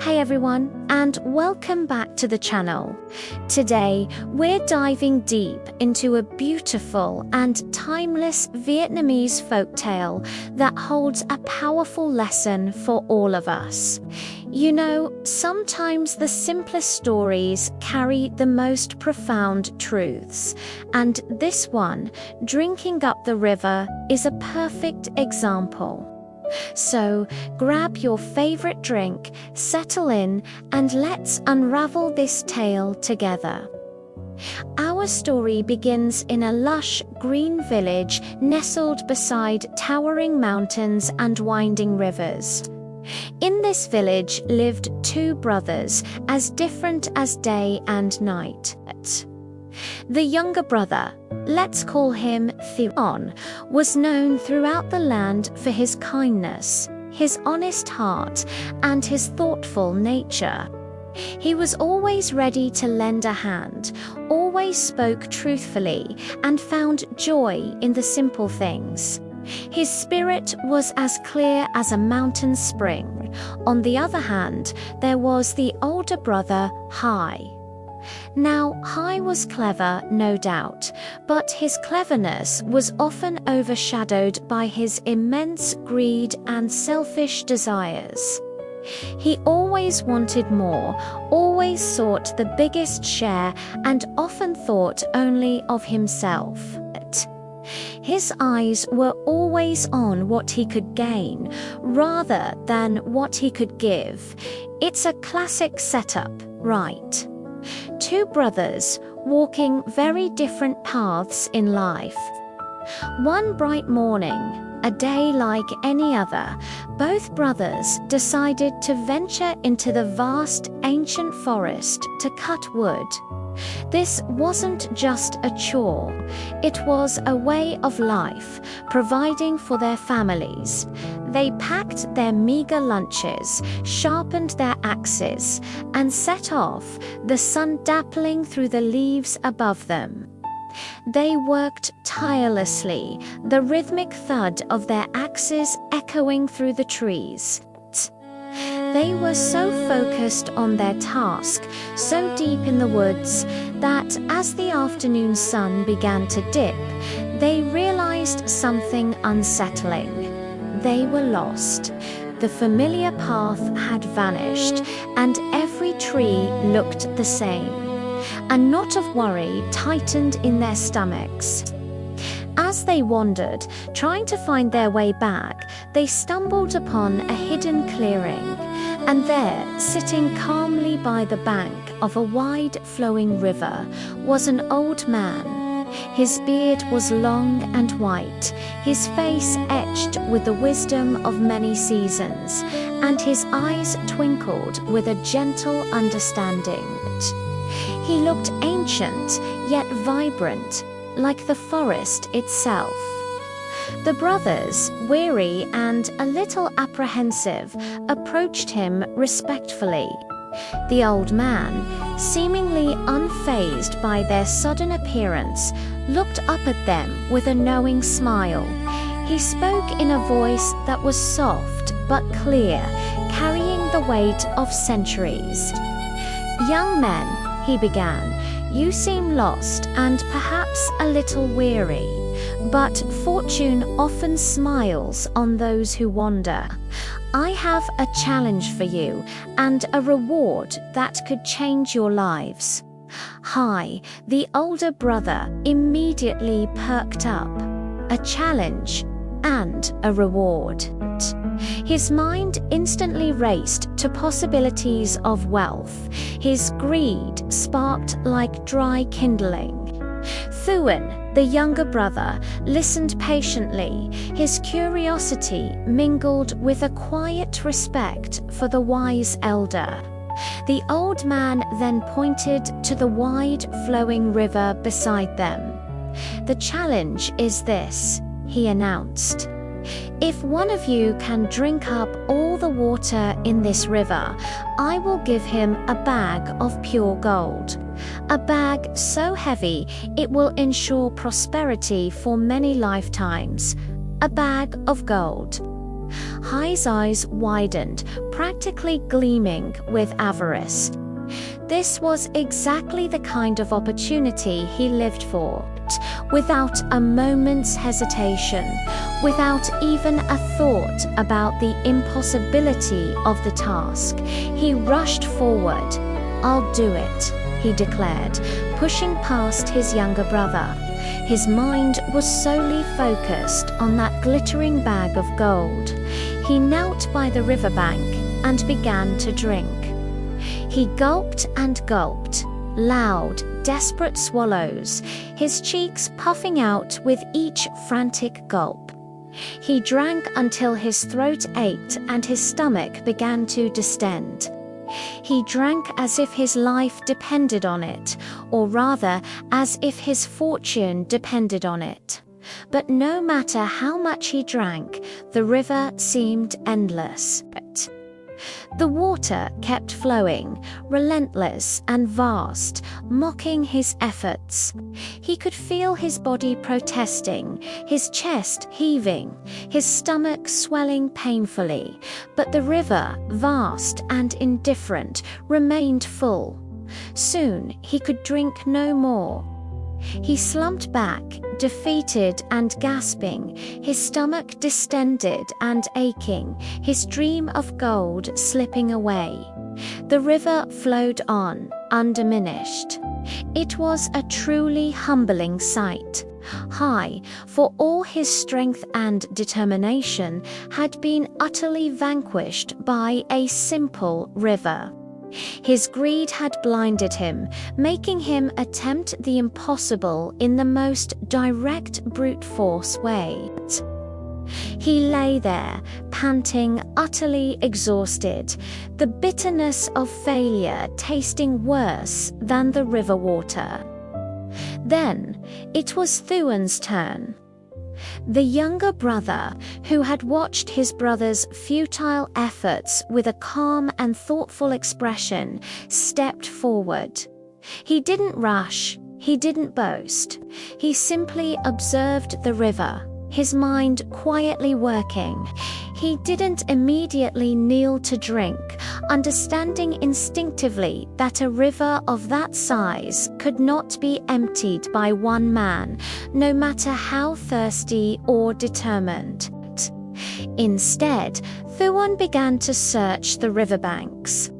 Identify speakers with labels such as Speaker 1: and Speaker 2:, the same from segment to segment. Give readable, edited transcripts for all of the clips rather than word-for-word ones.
Speaker 1: Hey everyone, and welcome back to the channel. Today, we're diving deep into a beautiful and timeless Vietnamese folktale that holds a powerful lesson for all of us. You know, sometimes the simplest stories carry the most profound truths, and this one, Drinking Up the River, is a perfect example. So, grab your favorite drink, settle in, and let's unravel this tale together. Our story begins in a lush, green village nestled beside towering mountains and winding rivers. In this village lived two brothers, as different as day and night. The younger brother, let's call him Theon, was known throughout the land for his kindness, his honest heart, and his thoughtful nature. He was always ready to lend a hand, always spoke truthfully, and found joy in the simple things. His spirit was as clear as a mountain spring. On the other hand, there was the older brother, Hai. Now, Hai was clever, no doubt, but his cleverness was often overshadowed by his immense greed and selfish desires. He always wanted more, always sought the biggest share, and often thought only of himself. His eyes were always on what he could gain, rather than what he could give. It's a classic setup, right? Two brothers walking very different paths in life. One bright morning, a day like any other, both brothers decided to venture into the vast, ancient forest to cut wood. This wasn't just a chore, it was a way of life, providing for their families. They packed their meager lunches, sharpened their axes, and set off, the sun dappling through the leaves above them. They worked tirelessly, the rhythmic thud of their axes echoing through the trees. They were so focused on their task, so deep in the woods, that as the afternoon sun began to dip, they realized something unsettling. They were lost. The familiar path had vanished, and every tree looked the same. A knot of worry tightened in their stomachs. As they wandered, trying to find their way back, they stumbled upon a hidden clearing, and there, sitting calmly by the bank of a wide flowing river, was an old man. His beard was long and white, his face etched with the wisdom of many seasons, and his eyes twinkled with a gentle understanding. He looked ancient, yet vibrant, like the forest itself. The brothers, weary and a little apprehensive, approached him respectfully. The old man, seemingly unfazed by their sudden appearance, looked up at them with a knowing smile. He spoke in a voice that was soft but clear, carrying the weight of centuries. "Young men," he began, "you seem lost and perhaps a little weary. But fortune often smiles on those who wander. I have a challenge for you and a reward that could change your lives." Hai, the older brother, immediately perked up. A challenge and a reward. His mind instantly raced to possibilities of wealth. His greed sparked like dry kindling. Thuan, the younger brother, listened patiently, his curiosity mingled with a quiet respect for the wise elder. The old man then pointed to the wide, flowing river beside them. "The challenge is this," he announced. "If one of you can drink up all the water in this river, I will give him a bag of pure gold. A bag so heavy it will ensure prosperity for many lifetimes. A bag of gold." Hai's eyes widened, practically gleaming with avarice. This was exactly the kind of opportunity he lived for. Without a moment's hesitation, without even a thought about the impossibility of the task, he rushed forward. "I'll do it," he declared, pushing past his younger brother. His mind was solely focused on that glittering bag of gold. He knelt by the riverbank and began to drink. He gulped and gulped, loud, desperate swallows, his cheeks puffing out with each frantic gulp. He drank until his throat ached and his stomach began to distend. He drank as if his life depended on it, or rather, as if his fortune depended on it. But no matter how much he drank, the river seemed endless. The water kept flowing, relentless and vast, mocking his efforts. He could feel his body protesting, his chest heaving, his stomach swelling painfully, but the river, vast and indifferent, remained full. Soon he could drink no more. He slumped back, defeated and gasping, his stomach distended and aching, his dream of gold slipping away. The river flowed on, undiminished. It was a truly humbling sight. Hai, for all his strength and determination, had been utterly vanquished by a simple river. His greed had blinded him, making him attempt the impossible in the most direct brute force way. He lay there, panting, utterly exhausted, the bitterness of failure tasting worse than the river water. Then it was Thuan's turn. The younger brother, who had watched his brother's futile efforts with a calm and thoughtful expression, stepped forward. He didn't rush, he didn't boast. He simply observed the river, his mind quietly working. He didn't immediately kneel to drink, understanding instinctively that a river of that size could not be emptied by one man, no matter how thirsty or determined. Instead, Thuan began to search the riverbanks.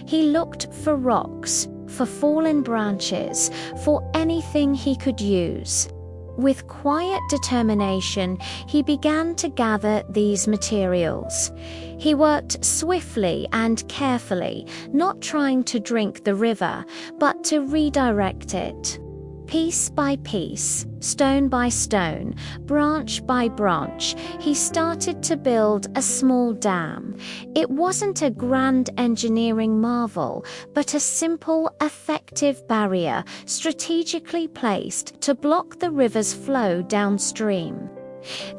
Speaker 1: He looked for rocks, for fallen branches, for anything he could use. With quiet determination, he began to gather these materials. He worked swiftly and carefully, not trying to drink the river, but to redirect it. Piece by piece, stone by stone, branch by branch, he started to build a small dam. It wasn't a grand engineering marvel, but a simple, effective barrier strategically placed to block the river's flow downstream.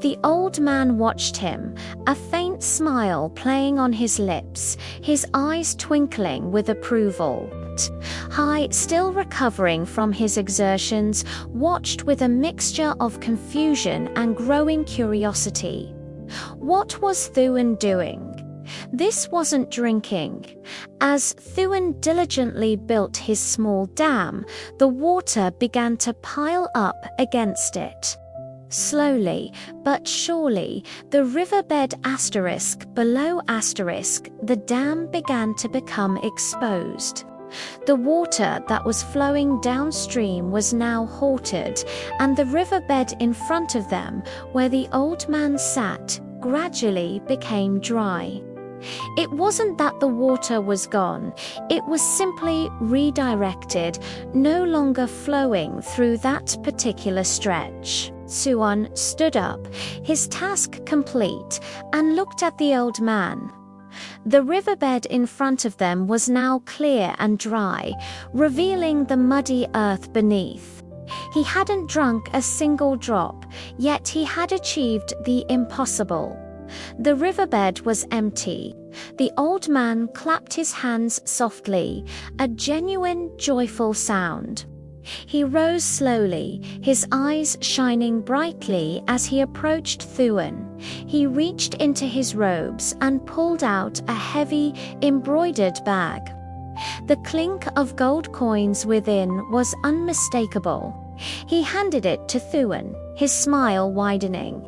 Speaker 1: The old man watched him, a faint smile playing on his lips, his eyes twinkling with approval. Hai, still recovering from his exertions, watched with a mixture of confusion and growing curiosity. What was Thuan doing? This wasn't drinking. As Thuan diligently built his small dam, the water began to pile up against it. Slowly, but surely, the riverbed below the dam began to become exposed. The water that was flowing downstream was now halted, and the riverbed in front of them, where the old man sat, gradually became dry. It wasn't that the water was gone, it was simply redirected, no longer flowing through that particular stretch. Thuan stood up, his task complete, and looked at the old man. The riverbed in front of them was now clear and dry, revealing the muddy earth beneath. He hadn't drunk a single drop, yet he had achieved the impossible. The riverbed was empty. The old man clapped his hands softly, a genuine, joyful sound. He rose slowly, his eyes shining brightly as he approached Thuan. He reached into his robes and pulled out a heavy, embroidered bag. The clink of gold coins within was unmistakable. He handed it to Thuan, his smile widening.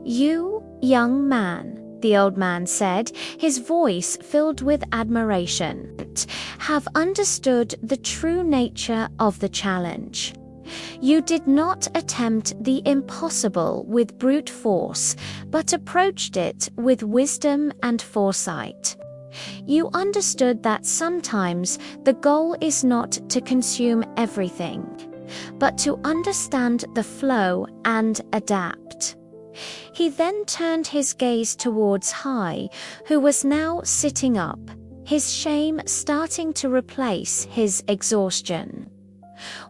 Speaker 1: "You, young man," the old man said, his voice filled with admiration, "have understood the true nature of the challenge. You did not attempt the impossible with brute force, but approached it with wisdom and foresight. You understood that sometimes the goal is not to consume everything, but to understand the flow and adapt." He then turned his gaze towards Hai, who was now sitting up, his shame starting to replace his exhaustion.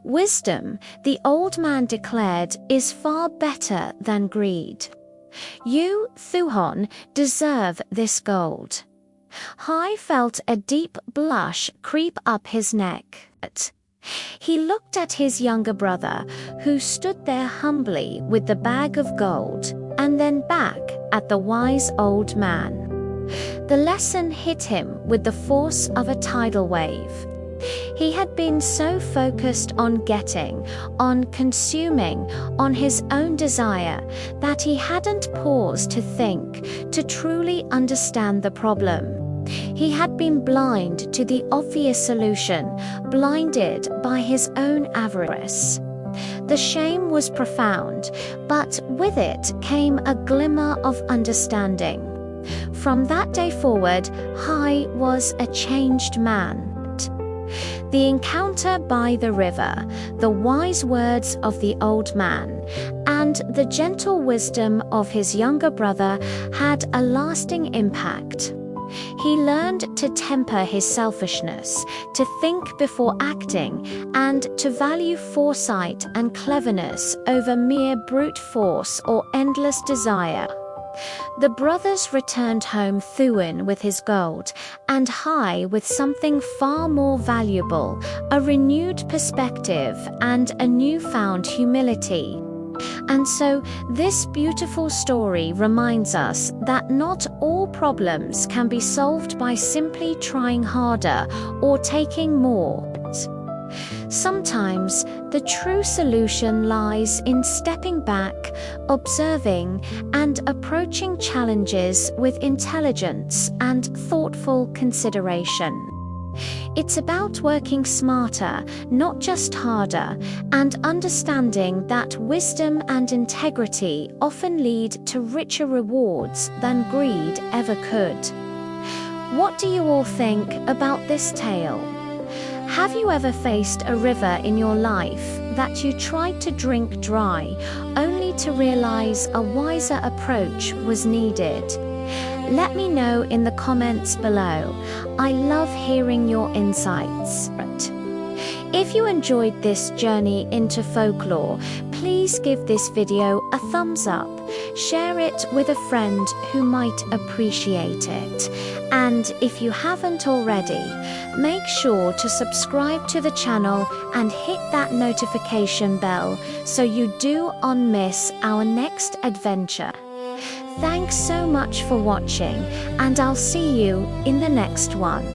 Speaker 1: "Wisdom," the old man declared, "is far better than greed. You, Thuan, deserve this gold." Hai felt a deep blush creep up his neck. He looked at his younger brother, who stood there humbly with the bag of gold, and then back at the wise old man. The lesson hit him with the force of a tidal wave. He had been so focused on getting, on consuming, on his own desire, that he hadn't paused to think, to truly understand the problem. He had been blind to the obvious solution, blinded by his own avarice. The shame was profound, but with it came a glimmer of understanding. From that day forward, Hai was a changed man. The encounter by the river, the wise words of the old man, and the gentle wisdom of his younger brother had a lasting impact. He learned to temper his selfishness, to think before acting, and to value foresight and cleverness over mere brute force or endless desire. The brothers returned home, Thuan with his gold, and Hai with something far more valuable, a renewed perspective and a newfound humility. And so, this beautiful story reminds us that not all problems can be solved by simply trying harder or taking more. Sometimes, the true solution lies in stepping back, observing, and approaching challenges with intelligence and thoughtful consideration. It's about working smarter, not just harder, and understanding that wisdom and integrity often lead to richer rewards than greed ever could. What do you all think about this tale? Have you ever faced a river in your life that you tried to drink dry, only to realize a wiser approach was needed? Let me know in the comments below. I love hearing your insights. If you enjoyed this journey into folklore, please give this video a thumbs up, share it with a friend who might appreciate it, and if you haven't already, make sure to subscribe to the channel and hit that notification bell so you do not miss our next adventure. Thanks so much for watching, and I'll see you in the next one.